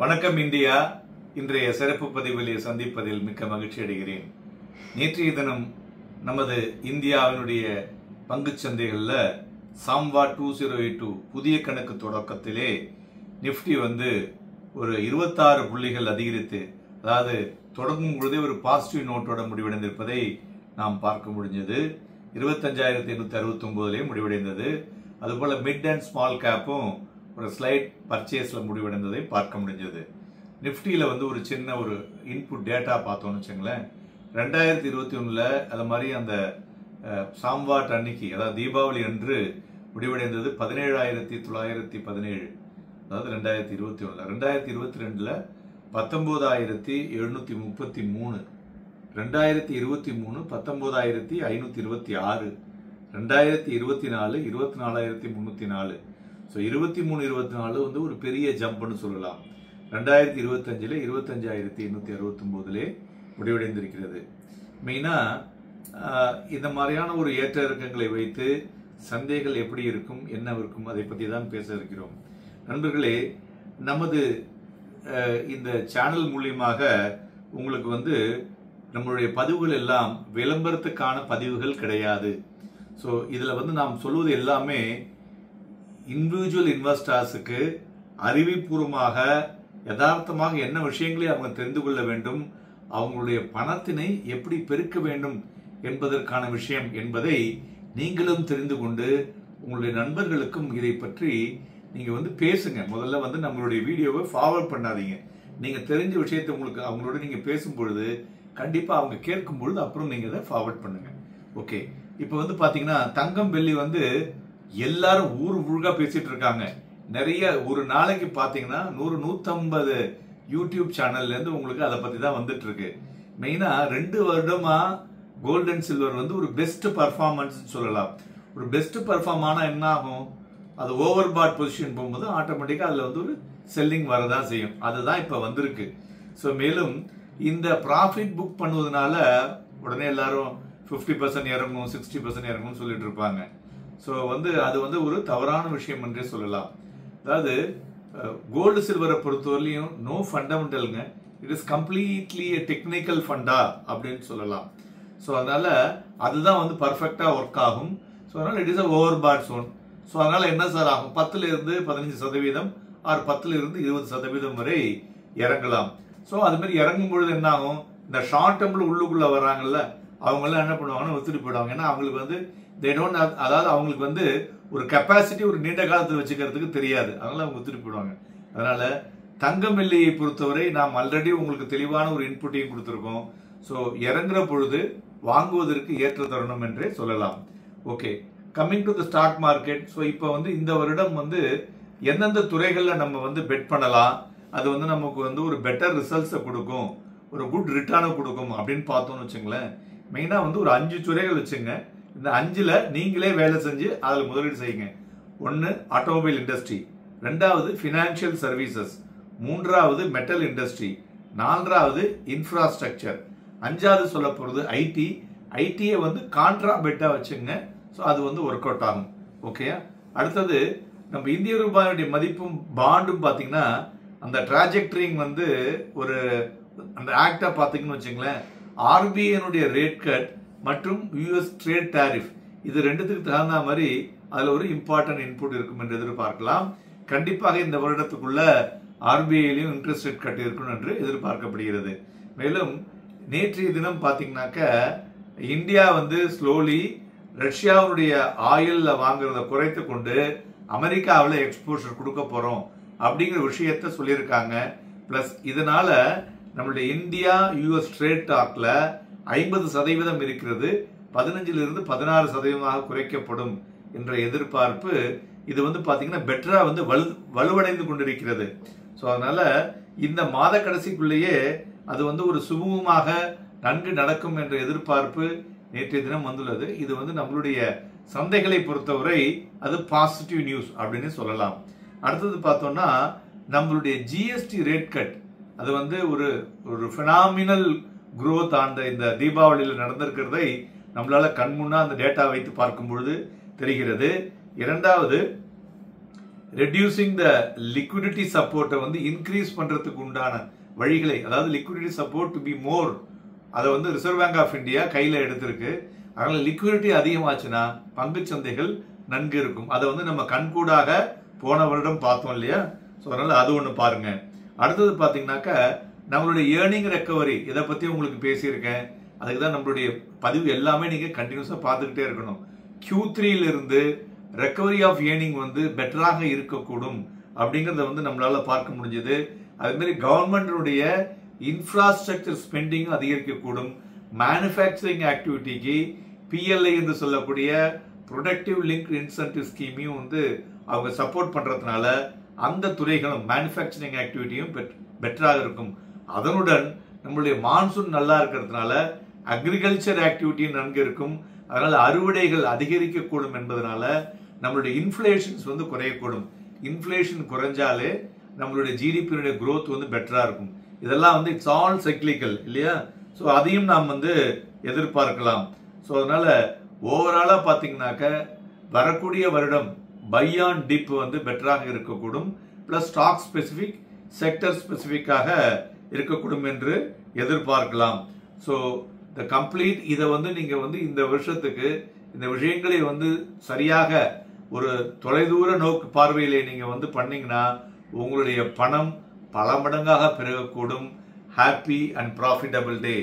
வணக்கம் இந்தியா. இன்றைய சிறப்பு பதிவில் சந்திப்பதில் மிக்க மகிழ்ச்சி அடைகிறேன். நேற்றைய தினம் நமது இந்தியாவினுடைய பங்குச் சந்தைகளில் சாம்வா 2082 புதிய கணக்கு தொடக்கத்திலே நிப்டி ஒரு 26 புள்ளிகள் அதிகரித்து, அதாவது தொடங்கும் பொழுதே ஒரு பாசிட்டிவ் நோட்டோட முடிவடைந்திருப்பதை நாம் பார்க்க முடிஞ்சது. 25,869 முடிவடைந்தது. அதுபோல மிட் அண்ட் ஸ்மால் கேப்பும் ஒரு ஸ்லைட் பர்ச்சேஸ்ல முடிவடைந்ததை பார்க்க முடிஞ்சது. நிப்டியில ஒரு சின்ன ஒரு இன்புட் டேட்டா பார்த்தோம்னு வச்சுங்களேன். 2021 அது மாதிரி அந்த சாம்வாட் அன்னைக்கு, அதாவது தீபாவளி அன்று முடிவடைந்தது 17,917. அதாவது 2021 2022 19,733, 2023 19,526, 2024 24,304. ஸோ 23-24 ஒரு பெரிய ஜம்ப்னு சொல்லலாம். 2025 25,869 முடிவடைந்திருக்கிறது. மெயினா இந்த மாதிரியான ஒரு ஏற்ற இறக்கங்களை வைத்து சந்தைகள் எப்படி இருக்கும், என்ன இருக்கும், அதை பற்றி தான் பேச இருக்கிறோம். நண்பர்களே, நமது இந்த சேனல் மூலியமாக உங்களுக்கு நம்மளுடைய பதிவுகள் எல்லாம் விளம்பரத்துக்கான பதிவுகள் கிடையாது. ஸோ இதில் நாம் சொல்வது எல்லாமே இண்டிவிஜுவல் இன்வெஸ்டர்ஸுக்கு அறிவுபூர்வமாக யதார்த்தமாக என்ன விஷயங்களை அவங்க தெரிந்து கொள்ள வேண்டும், அவங்களுடைய பணத்தினை எப்படி பெருக்க வேண்டும் என்பதற்கான விஷயம் என்பதை நீங்களும் தெரிந்து கொண்டு உங்களுடைய நண்பர்களுக்கும் இதை பற்றி நீங்க பேசுங்க. முதல்ல நம்மளுடைய வீடியோவை ஃபார்வர்ட் பண்ணாதீங்க. நீங்க தெரிஞ்ச விஷயத்தை அவங்களோட நீங்க பேசும் பொழுது கண்டிப்பா அவங்க கேட்கும் பொழுது அப்புறம் நீங்க அதை ஃபார்வர்ட் பண்ணுங்க. ஓகே, இப்போ பாத்தீங்கன்னா தங்கம் வெள்ளி எல்லாரும் ஊர் முழுக்க பேசிட்டு இருக்காங்க. நிறைய ஒரு நாளைக்கு பாத்தீங்கன்னா 100-150 யூடியூப் சேனல்ல இருந்து உங்களுக்கு அதை பத்தி தான் வந்துட்டு இருக்கு. மெயினா 2 வருடமா கோல்ட் அண்ட் சில்வர் ஒரு பெஸ்ட் பர்ஃபார்மன்ஸ் சொல்லலாம். ஒரு பெஸ்ட் பர்ஃபார்ம் ஆனா என்ன ஆகும், அது ஓவர் பாட் பொசிஷன் போகும்போது ஆட்டோமேட்டிக்கா அதுல ஒரு செல்லிங் வரதான் செய்யும். அதுதான் இப்ப வந்திருக்கு. ஸோ மேலும் இந்த ப்ராஃபிட் புக் பண்ணுவதனால உடனே எல்லாரும் 50% இறங்கணும், 60% இறங்கணும்னு சொல்லிட்டு இருப்பாங்க. ஸோ அது ஒரு தவறான விஷயம் என்றே சொல்லலாம். அதாவது கோல்டு சில்வரை பொறுத்தவரையிலையும் நோ ஃபண்டமெண்டல்ங்க, it is completely technical funda அப்படின்னு சொல்லலாம். ஸோ அதனால அதுதான் பர்ஃபெக்டா ஒர்க் ஆகும். ஸோ அதனால it is a overbought zone. So அதனால என்ன சார் ஆகும், 10-15% ஆர் 10-20% வரை இறங்கலாம். ஸோ அது மாதிரி இறங்கும் பொழுது என்ன ஆகும், இந்த ஷார்ட் டேர்ம்ல உள்ளுக்குள்ள வர்றாங்கல்ல அவங்க எல்லாம் என்ன பண்ணுவாங்கன்னா ஒத்துட்டு போயிடுவாங்க. ஏன்னா அவங்களுக்கு அதாவது அவங்களுக்கு ஒரு கெப்பாசிட்டி ஒரு நீண்ட காலத்தில் வச்சுக்கிறதுக்கு தெரியாது. அதனால அவங்க ஒத்துட்டு போயிடுவாங்க. அதனால தங்கம் வெள்ளியை பொறுத்தவரை நாம் ஆல்ரெடி உங்களுக்கு தெளிவான ஒரு இன்புட்டையும் கொடுத்துருக்கோம். ஸோ இறங்குற பொழுது வாங்குவதற்கு ஏற்ற தருணம் என்றே சொல்லலாம். Okay, coming to the stock market. So இப்போ இந்த வருடம் எந்தெந்த துறைகள்ல நம்ம பெட் பண்ணலாம், அது நமக்கு ஒரு பெட்டர் ரிசல்ட்ஸை கொடுக்கும், ஒரு குட் ரிட்டர்னை கொடுக்கும் அப்படின்னு பார்த்தோம்னு வச்சுங்களேன். மெயினா ஒரு 5 துறைகள் வச்சுங்க. இந்த 5ல நீங்களே வேலை செஞ்சு அதில் முதலீடு செய்யுங்க. 1 ஆட்டோமொபைல் இண்டஸ்ட்ரி, 2வது ஃபினான்ஷியல் சர்வீசஸ், 3வது மெட்டல் இண்டஸ்ட்ரி, 4வது இன்ஃப்ராஸ்ட்ரக்சர், 5வது சொல்ல போறது ஐடி. ஐடியை கான்ட்ரா பெட்டா வச்சுங்க. ஸோ அது ஒர்க் அவுட் ஆகும். ஓகே, அடுத்தது நம்ம இந்திய ரூபாயுடைய மதிப்பும் பாண்டும் பார்த்தீங்கன்னா அந்த டிராஜெக்டரிங் ஒரு அந்த ஆக்டா பார்த்தீங்கன்னு வச்சுங்களேன். ஆர்பிஐனுடைய ரேட் கட் மற்றும் யூஎஸ் ட்ரேட் டாரிஃப் இது ரெண்டுத்துக்கு தகுந்த மாதிரி அதுல ஒரு இம்பார்ட்டன்ட் இன்புட் இருக்கும் என்று எதிர்பார்க்கலாம். கண்டிப்பாக இந்த வருடத்துக்குள்ள ஆர்பிஐலையும் இன்ட்ரெஸ்ட் ரேட் கட் இருக்கும் என்று எதிர்பார்க்கப்படுகிறது. மேலும் நேற்றைய தினம் பாத்தீங்கன்னாக்க இந்தியா ஸ்லோலி ரஷ்யாவுடைய ஆயில்ல வாங்குறத குறைத்து கொண்டு அமெரிக்காவில் எக்ஸ்போஷர் கொடுக்க போறோம் அப்படிங்கிற விஷயத்த சொல்லியிருக்காங்க. பிளஸ் இதனால நம்மளுடைய இந்தியா யூஎஸ் ட்ரேட் டாக்ல 50% இருக்கிறது, 15-16% குறைக்கப்படும் என்ற எதிர்பார்ப்பு. இது பாத்தீங்கன்னா பெட்டரா வலுவடைந்து கொண்டிருக்கிறது. ஸோ அதனால இந்த மாத கடைசிக்குள்ளேயே அது ஒரு சுமூகமாக நன்கு நடக்கும் என்ற எதிர்பார்ப்பு நேற்றைய தினம் வந்துள்ளது. இது நம்மளுடைய சந்தைகளை பொறுத்தவரை அது பாசிட்டிவ் நியூஸ் அப்படின்னு சொல்லலாம். அடுத்தது பார்த்தோம்னா நம்மளுடைய ஜிஎஸ்டி ரேட் கட் அது ஒரு பினாமினல் குரோத் அந்த இந்த தீபாவளியில் நடந்திருக்கிறதை நம்மளால கண்முன்னா அந்த டேட்டா வைத்து பார்க்கும் பொழுது தெரிகிறது. இரண்டாவது ரெடியூசிங் த லிக்விடிட்டி சப்போர்ட்டை வந்து இன்க்ரீஸ் பண்றதுக்கு உண்டான வழிகளை, அதாவது liquidity support to be more, அதை வந்து ரிசர்வ் பேங்க் ஆஃப் இந்தியா கையில எடுத்திருக்கு. அதனால லிக்விடிட்டி அதிகமாச்சுன்னா பங்கு சந்தைகள் நன்கு இருக்கும். அதை வந்து நம்ம கண்கூடாக போன வருடம் பார்த்தோம் இல்லையா? ஸோ அதனால அது ஒன்று பாருங்க. அடுத்தது பார்த்தீங்கன்னாக்கா நம்மளுடைய ஏர்னிங் ரெக்கவரி, இதை பத்தி உங்களுக்கு பேசியிருக்கேன். அதுக்கு தான் நம்மளுடைய பதிவு எல்லாமே நீங்க கண்டினியூஸா பார்த்துக்கிட்டே இருக்கணும். Q3 இருந்து ரெக்கவரி ஆஃப் ஏர்னிங் வந்து பெட்டராக இருக்கக்கூடும் அப்படிங்கறத வந்து நம்மளால பார்க்க முடிஞ்சது. அதே மாதிரி கவர்மெண்டுடைய இன்ஃப்ராஸ்ட்ரக்சர் ஸ்பெண்டிங் அதிகரிக்கக்கூடும். மேனுஃபேக்சரிங் ஆக்டிவிட்டிக்கு PLI என்று சொல்லக்கூடிய ப்ரொடக்டிவ் லிங்க் இன்சென்டிவ் ஸ்கீமையும் வந்து அவங்க சப்போர்ட் பண்றதுனால அந்த துறைகளும் மேனுஃபேக்சரிங் ஆக்டிவிட்டியும் பெட்டராக இருக்கும். அதனுடன் நம்மளுடைய மான்சூன் நல்லா இருக்கிறதுனால அக்ரிகல்ச்சர் ஆக்டிவிட்டியும் நன்கு இருக்கும். அதனால அறுவடைகள் அதிகரிக்கக்கூடும் என்பதனால நம்மளுடைய இன்ஃபிளேஷன்ஸ் வந்து குறையக்கூடும். இன்ஃபிளேஷன் குறைஞ்சாலே நம்மளுடைய ஜிடிபியுடைய growth வந்து பெட்டரா இருக்கும். இதெல்லாம் வந்து இட்ஸ் ஆல் சைக்கிளிக்கல் இல்லையா? ஸோ அதையும் நாம் வந்து எதிர்பார்க்கலாம். ஸோ அதனால ஓவராலா பாத்தீங்கன்னாக்க வரக்கூடிய வருடம் பை ஆன் டிப் வந்து பெட்டராக இருக்கக்கூடும். பிளஸ் ஸ்டாக் ஸ்பெசிபிக், செக்டர் ஸ்பெசிபிக்காக இருக்கக்கூடும் என்று எதிர்பார்க்கலாம். ஸோ த கம்ப்ளீட் இதை வந்து நீங்க வந்து இந்த வருஷத்துக்கு இந்த விஷயங்களை வந்து சரியாக ஒரு தொலைதூர நோக்கு பார்வையிலே நீங்க வந்து பண்ணீங்கன்னா உங்களுடைய பணம் பல மடங்காக பெருகக்கூடும். Happy and profitable day.